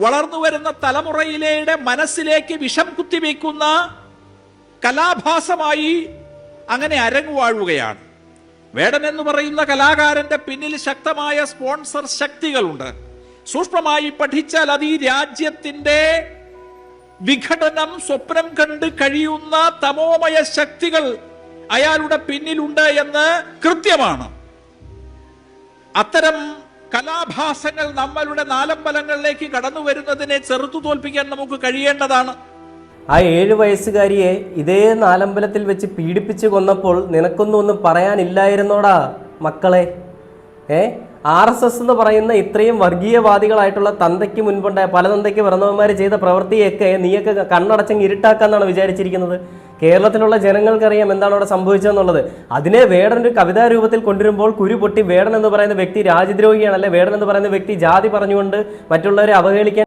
വളർന്നു വരുന്ന തലമുറയിലെ മനസ്സിലേക്ക് വിഷം കുത്തിവെക്കുന്ന കലാഭാസമായി അങ്ങനെ അരങ്ങുവാഴുകയാണ്. വേടൻ എന്ന് പറയുന്ന കലാകാരന്റെ പിന്നിൽ ശക്തമായ സ്പോൺസർ ശക്തികളുണ്ട്. സൂക്ഷ്മമായി പഠിച്ചാൽ അത് ഈ രാജ്യത്തിന്റെ വിഘടനം സ്വപ്നം കണ്ട് കഴിയുന്ന തമോമയ ശക്തികൾ അയാളുടെ പിന്നിലുണ്ട് എന്ന് കൃത്യമാണ്. അത്തരം കലാഭാസങ്ങൾ നമ്മളുടെ നാലമ്പലങ്ങളിലേക്ക് കടന്നു വരുന്നതിനെ ചെറുത്തു തോൽപ്പിക്കാൻ നമുക്ക് കഴിയേണ്ടതാണ്. ആ 7 വയസ്സുകാരിയെ ഇതേ നാലമ്പലത്തിൽ വെച്ച് പീഡിപ്പിച്ച് കൊന്നപ്പോൾ നിനക്കൊന്നും പറയാനില്ലായിരുന്നോടാ മക്കളെ? RSS എന്ന് പറയുന്ന ഇത്രയും വർഗീയവാദികളായിട്ടുള്ള തന്തയ്ക്ക് മുൻപുണ്ടായ പല തന്തയ്ക്ക് പിറന്നവന്മാർ ചെയ്ത പ്രവൃത്തിയൊക്കെ നീയൊക്കെ കണ്ണടച്ചങ്ങ് ഇരുട്ടാക്കാന്നാണ് വിചാരിച്ചിരിക്കുന്നത്. കേരളത്തിലുള്ള ജനങ്ങൾക്കറിയാം എന്താണ് അവിടെ സംഭവിച്ചതെന്നുള്ളത്. അതിനെ വേടൻ ഒരു കവിതാ രൂപത്തിൽ കൊണ്ടുവരുമ്പോൾ കുരു പൊട്ടി വേടൻ എന്ന് പറയുന്ന വ്യക്തി രാജ്യദ്രോഹിയാണ്, അല്ലെ വേടൻ എന്ന് പറയുന്ന വ്യക്തി ജാതി പറഞ്ഞുകൊണ്ട് മറ്റുള്ളവരെ അവഹേളിക്കാൻ